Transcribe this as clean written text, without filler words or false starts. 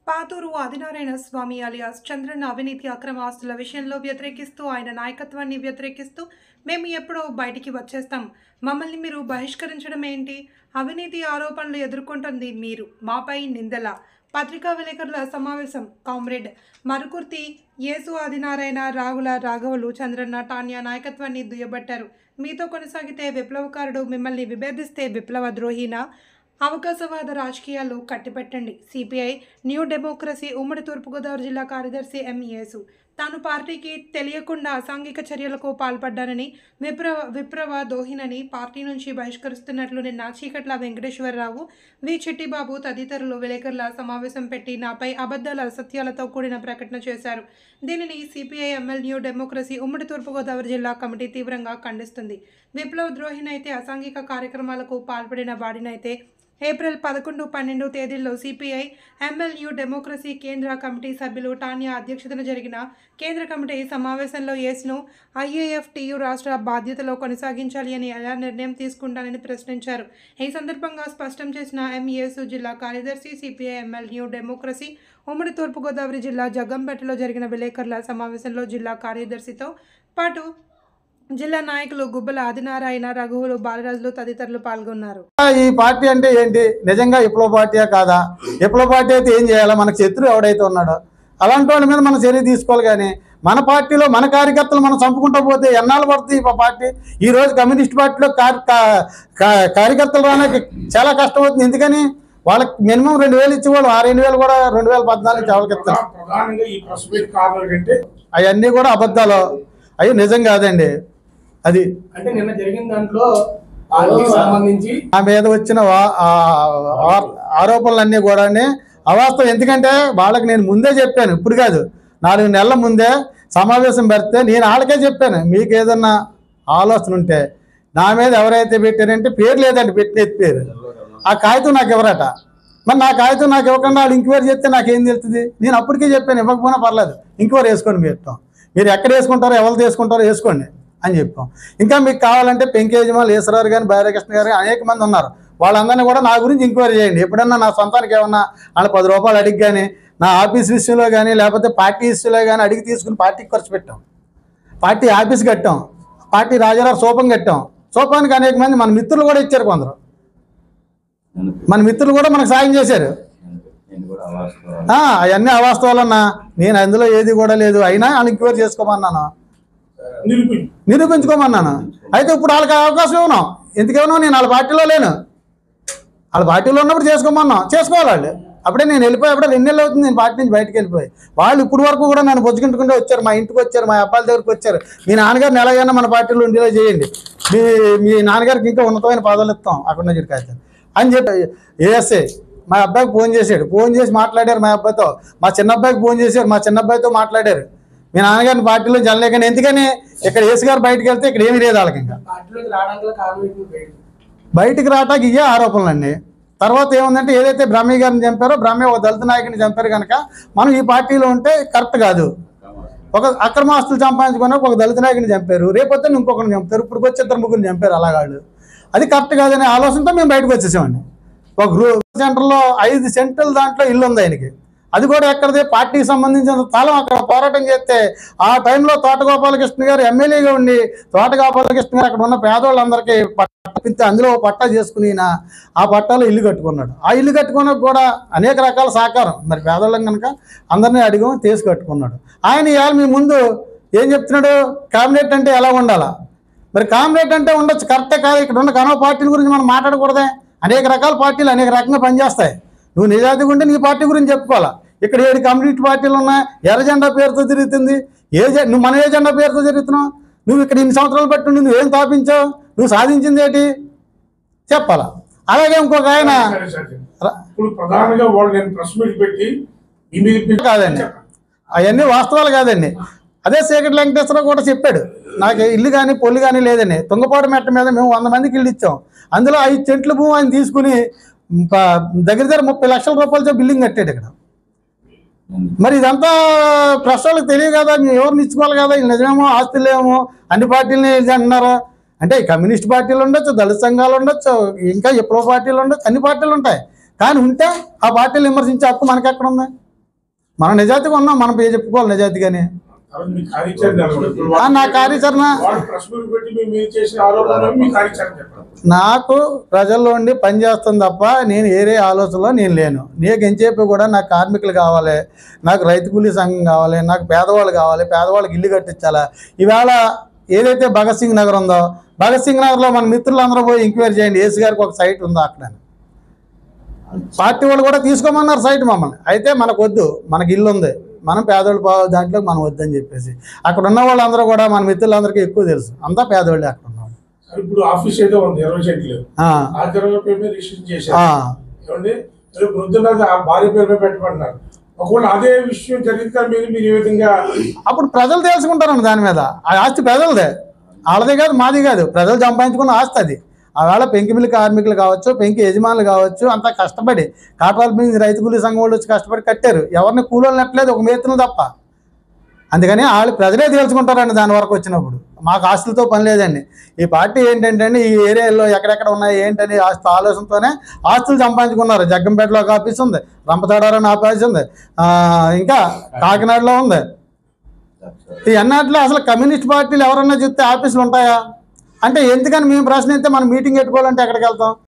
పాతూరు ఆదినారాయణ స్వామి alias Chandranna అవినీతి అక్రమ ఆస్తుల విషయంలో వ్యతిరేకిస్తూ ఆయన నాయకత్వాన్ని వ్యతిరేకిస్తూ మేము ఎప్పుడో బయటికి వచ్చేస్తాం, మమ్మల్ని మీరు బహిష్కరించడం ఏంటి, అవినీతి ఆరోపణలు ఎదుర్కొంటుంది మీరు, మాపై నిందల పత్రికా విలేకరుల సమావేశం. కామ్రేడ్ మరుకుర్తి యేసు ఆదినారాయణ రాగుల రాఘవులు చంద్రన్న టాన్యా నాయకత్వాన్ని దుయ్యబట్టారు. మీతో కొనసాగితే విప్లవకారుడు, మిమ్మల్ని విభేదిస్తే విప్లవ ద్రోహిన, అవకాశవాద రాజకీయాలు కట్టిపెట్టండి. సిపిఐ న్యూ డెమోక్రసీ ఉమ్మడి తూర్పుగోదావరి జిల్లా కార్యదర్శి ఎం యేసు తాను పార్టీకి తెలియకుండా అసాంఘిక చర్యలకు పాల్పడ్డానని, విప్లవ దోహినని పార్టీ నుంచి బహిష్కరిస్తున్నట్లు నిన్న చీకట్ల వెంకటేశ్వరరావు, వి చిట్టిబాబు తదితరులు విలేకరుల సమావేశం పెట్టి నాపై అబద్ధాల అసత్యాలతో కూడిన ప్రకటన చేశారు. దీనిని సిపిఐ ఎంఎల్ న్యూ డెమోక్రసీ ఉమ్మడి తూర్పుగోదావరి జిల్లా కమిటీ తీవ్రంగా ఖండిస్తుంది. విప్లవ ద్రోహినైతే, అసాంఘిక కార్యక్రమాలకు పాల్పడిన వాడినైతే ఏప్రిల్ 11, 12 తేదీల్లో సిపిఐ ఎంఎల్ న్యూ డెమోక్రసీ కేంద్ర కమిటీ సభ్యులు టాన్యా అధ్యక్షతన జరిగిన కేంద్ర కమిటీ సమావేశంలో యేసును ఐఏఎఫ్టియు రాష్ట్ర బాధ్యతలో కొనసాగించాలి అని ఎలా నిర్ణయం తీసుకుంటానని ప్రశ్నించారు. ఈ సందర్భంగా స్పష్టం చేసిన ఎం యేసు, జిల్లా కార్యదర్శి సిపిఐ ఎంఎల్ న్యూ డెమోక్రసీ ఉమ్మడి తూర్పుగోదావరి జిల్లా జగ్గంపేటలో జరిగిన విలేకరుల సమావేశంలో జిల్లా కార్యదర్శితో పాటు జిల్లా నాయకులు గుబ్బల ఆదినారాయణ, రఘువులు, బాలరాజులు తదితరులు పాల్గొన్నారు. ఈ పార్టీ అంటే ఏంటి, నిజంగా విప్లవ పార్టీయా కాదా? విప్లవ పార్టీ అయితే ఏం చేయాలా? మనకు శత్రువు ఎవడైతే ఉన్నాడో అలాంటి వాళ్ళ మీద మనం చర్య తీసుకోవాలి. కానీ మన పార్టీలో మన కార్యకర్తలు మనం చంపుకుంటూ పోతే ఎన్నాళ్ళు పడుతుంది ఈ పార్టీ? ఈరోజు కమ్యూనిస్ట్ పార్టీలో కార్యకర్తలు రావడానికి చాలా కష్టం అవుతుంది. ఎందుకని? వాళ్ళకి మినిమం 2000 ఇచ్చేవాళ్ళు, ఆ 2000 కూడా 2014 ఎవరికి ఇస్తారు? అవన్నీ కూడా అబద్ధాలు, అవి నిజం కాదండి. అది అంటే నిన్న జరిగిన దాంట్లో సంబంధించి ఆ మీద వచ్చిన ఆరోపణలన్నీ కూడా అవాస్తవం. ఎందుకంటే వాళ్ళకి నేను ముందే చెప్పాను, ఇప్పుడు కాదు 4 నెలల ముందే సమావేశం పెడితే నేను వాళ్ళకే చెప్పాను, మీకు ఏదన్నా ఆలోచన ఉంటే నా మీద ఎవరైతే పెట్టారంటే పేరు లేదండి, పెట్టిన పేరు ఆ కాగితం నాకు ఎవరట. మరి నా కాగితం నాకు ఇవ్వకుండా వాళ్ళు ఇంక్వైరీ చేస్తే నాకేం తెలుస్తుంది? నేను అప్పటికే చెప్పాను, ఇవ్వకపోయినా పర్లేదు, ఇంక్వైరీ వేసుకోండి, మీరు ఎక్కడ వేసుకుంటారో ఎవరు తీసుకుంటారో వేసుకోండి అని చెప్పాం. ఇంకా మీకు కావాలంటే పెంకేజమాల్ ఈశ్వరరావు గారు, బైరకృష్ణ గారు అనేక మంది ఉన్నారు, వాళ్ళందరినీ కూడా నా గురించి ఎంక్వైరీ చేయండి. ఎప్పుడన్నా నా సొంతానికి ఏమన్నా వాళ్ళు 10 రూపాయలు అడిగి కానీ, నా ఆఫీస్ విషయంలో కానీ, లేకపోతే పార్టీ విషయంలో కానీ అడిగి తీసుకుని పార్టీకి ఖర్చు పెట్టాం, పార్టీ ఆఫీస్ కట్టాం, పార్టీ రాజారావు సోపం కట్టాం. సోపానికి అనేక మంది మన మిత్రులు కూడా ఇచ్చారు, కొందరు మన మిత్రులు కూడా మనకు సాయం చేశారు. అవన్నీ అవాస్తవాలన్నా, నేను అందులో ఏది కూడా లేదు. అయినా వాళ్ళు ఎంక్వైరీ చేసుకోమన్నాను, నిరూపించుకోమన్నాను. అయితే ఇప్పుడు వాళ్ళకి అవకాశం ఇవ్వను. ఎందుకేమో నేను వాళ్ళ పార్టీలో లేను, వాళ్ళ పార్టీలో ఉన్నప్పుడు చేసుకోమన్నాం, చేసుకోవాలి వాళ్ళు. అప్పుడే నేను వెళ్ళిపోయి, అప్పుడే 2 నెలలు అవుతుంది నేను పార్టీ నుంచి బయటకు వెళ్ళిపోయి. వాళ్ళు ఇప్పుడు వరకు కూడా నన్ను బొచ్చుకుంటుకుంటూ వచ్చారు, మా ఇంటికి వచ్చారు, మా అబ్బాయిల దగ్గరికి వచ్చారు. మీ నాన్నగారిని ఎలాగైనా మన పార్టీలో ఉండేలా చేయండి, మీ నాన్నగారికి ఇంకా ఉన్నతమైన పదవులు ఇస్తాం అక్కడ నుంచి కాదు అని చెప్పి ఏఎస్ఐ మా అబ్బాయికి ఫోన్ చేశాడు. ఫోన్ చేసి మాట్లాడారు మా అబ్బాయితో, మా చిన్న అబ్బాయికి ఫోన్ చేశారు, మా చిన్న అబ్బాయితో మాట్లాడారు. మీ నాన్నగారిని పార్టీలో జనలేకని. ఎందుకని? ఇక్కడ యేసు గారు బయటకు వెళ్తే ఇక్కడ ఏమీ లేదు వాళ్ళకి. ఇంకా బయటికి రావటానికి ఇవే ఆరోపణలండి. తర్వాత ఏముందంటే, ఏదైతే బ్రహ్మయ్య గారిని చంపారో, బ్రహ్మయ్య ఒక దళిత నాయకుని చంపారు కనుక మనం ఈ పార్టీలో ఉంటే కరెక్ట్ కాదు. ఒక అక్రమాస్తులు సంపాదించుకున్న ఒక దళిత నాయకుని చంపారు, రేపొద్దున ఇంకొకరిని చంపుతారు, ఇప్పుడు వచ్చి 2-3 చంపారు అలాగాళ్ళు. అది కరెక్ట్ కాదనే ఆలోచనతో మేము బయటకు వచ్చేసామండి. ఒక గ్రూప్ సెంటర్లో 5 సెంట్రల్ దాంట్లో ఇల్లు ఉంది ఆయనకి, అది కూడా ఎక్కడిదే పార్టీకి సంబంధించిన స్థలం. అక్కడ పోరాటం చేస్తే ఆ టైంలో తోటగోపాలకృష్ణ గారు ఎమ్మెల్యేగా ఉండి, తోటగోపాలకృష్ణ గారు అక్కడ ఉన్న పేదవాళ్ళందరికీ పట్టిస్తే అందులో పట్టా చేసుకుని ఆ పట్టాలో ఇల్లు కట్టుకున్నాడు. ఆ ఇల్లు కట్టుకున్న కూడా అనేక రకాల సహకారం, మరి పేదవాళ్ళం కనుక అందరినీ అడిగాం, తీసి కట్టుకున్నాడు. ఆయన ఇవాళ మీ ముందు ఏం చెప్తున్నాడు, కామ్రేడ్ అంటే ఎలా ఉండాలా? మరి కామ్రేడ్ అంటే ఉండొచ్చు, కరెక్టే కాదు. ఇక్కడ ఉన్న కనవ పార్టీల గురించి మనం మాట్లాడకూడదే? అనేక రకాల పార్టీలు అనేక రకంగా పనిచేస్తాయి. నువ్వు నిజాయితీగా ఉంటే నీ పార్టీ గురించి చెప్పుకోవాలా. ఇక్కడ 7 కమ్యూనిటీ పార్టీలు ఉన్నాయి, ఎర్ర జెండా పేరుతో తిరుగుతుంది. నువ్వు మన ఏ జెండా పేరుతో తిరుగుతున్నావు? నువ్వు ఇక్కడ ఇన్ని సంవత్సరాలు పట్టు నువ్వేం స్థాపించావు? నువ్వు సాధించింది ఏంటి చెప్పాలా? అలాగే ఇంకొక ఆయన కాదండి, అవన్నీ వాస్తవాలు కాదండి. అదే చీకటి వెంకటేశ్వరరావు కూడా చెప్పాడు, నాకు ఇల్లు కానీ పొల్లు కానీ లేదని. తుంగపాడు మెట్ట మీద మేము 100 మందికి ఇల్లు ఇచ్చాం, అందులో 5 సెంట్ల భూమి ఆయన తీసుకుని దగ్గర 30 లక్షల రూపాయలతో బిల్డింగ్ కట్టాడు ఇక్కడ. మరి ఇదంతా ప్రశ్నలకు తెలియదు కదా, మేము ఎవరిని ఇచ్చుకోవాలి కదా? నిజమేమో ఆస్తులేమో అన్ని పార్టీలని అంటున్నారు. అంటే కమ్యూనిస్ట్ పార్టీలు ఉండొచ్చు, దళిత సంఘాలు ఉండొచ్చు, ఇంకా విప్లవ పార్టీలు ఉండొచ్చు, అన్ని పార్టీలు ఉంటాయి. కానీ ఉంటే ఆ పార్టీలు విమర్శించే హక్కు మనకి ఎక్కడ ఉంది? మనం నిజాయితీగా ఉన్నాం, మనం పేరు చెప్పుకోవాలి నిజాయితీగానే. కాబట్టి మీ కార్యాచరణ ఎలా ఉంది? ఇప్పుడు నా కార్యాచరణ వాళ్ళు ప్రెస్ మీట్ పెట్టి మీ మీద చేసిన ఆరోపణలు మీ కార్యాచరణ చెప్పండి. నాకు ప్రజల్లో ఉండి పని చేస్తుంది తప్ప నేను ఏరే ఆలోచనలో నేను లేను. నీకు ఎంతసేపు కూడా నాకు కార్మికులు కావాలి, నాకు రైతు కూలీ సంఘం కావాలి, నాకు పేదవాళ్ళు కావాలి, పేదవాళ్ళకి ఇల్లు కట్టించాలా. ఈవేళ ఏదైతే భగత్ సింగ్ నగర్ ఉందో, భగత్ సింగ్ నగర్లో మన మిత్రులందరూ పోయి ఎంక్వైరీ చేయండి, ఏసీ గారికి ఒక సైట్ ఉందో అక్కడ. పార్టీ వాళ్ళు కూడా తీసుకోమన్నారు సైట్ మమ్మల్ని. అయితే మనకు వద్దు, మనకి ఇల్లు ఉంది, మనం పేదోళ్ళు దాంట్లో మనం వద్దని చెప్పేసి అక్కడ ఉన్న వాళ్ళందరూ కూడా మన మిత్రులందరికీ ఎక్కువ తెలుసు, అంతా పేదోళ్ళే అక్కడ ఉన్నాడు. ఇప్పుడు ఆఫీస్ ఏదో ఉంది 20 సెంట్లు, ఆ 20 పేరు మీద రిజిస్ట్రేషన్ చేశారు. ఏమండి వృద్ధులకు ఆ భార్య పేరు మీద పెట్టమంటున్నారు. ఒకవేళ అదే విషయం జరిగితే మీరు ఏ విధంగా? అప్పుడు ప్రజలు తెలుసుకుంటారండి దాని మీద. ఆ ఆస్తి ప్రజలదే, వాళ్ళదే కాదు, మాది కాదు, ప్రజలు సంపాదించుకున్న ఆస్తి అది. ఆవేళ పెంకి మిల్లి కార్మికులు కావచ్చు, పెంకి యజమానులు కావచ్చు, అంతా కష్టపడి కాట్వాల్ బింగ్ రైతు కూలీ సంఘం వాళ్ళు వచ్చి కష్టపడి కట్టారు. ఎవరిని కూలీలు నెట్టలేదు, ఒక మేతను తప్ప. అందుకని వాళ్ళు ప్రజలే తేల్చుకుంటారండి దాని వరకు వచ్చినప్పుడు. మాకు ఆస్తులతో పని లేదండి. ఈ పార్టీ ఏంటంటే ఈ ఏరియాలో ఎక్కడెక్కడ ఉన్నాయి ఏంటని ఆలోచనతోనే ఆస్తులు సంపాదించుకున్నారు. జగ్గంపేటలో ఒక ఆఫీస్ ఉంది, రంపతాడారని ఆఫీస్ ఉంది, ఇంకా కాకినాడలో ఉంది. ఈ అన్నట్లో అసలు కమ్యూనిస్ట్ పార్టీలు ఎవరన్నా చెప్తే ఆఫీసులు ఉంటాయా అంటే? ఎందుకని మేము ప్రశ్న అయితే మనం మీటింగ్ పెట్టుకోవాలంటే ఎక్కడికి వెళ్తాం?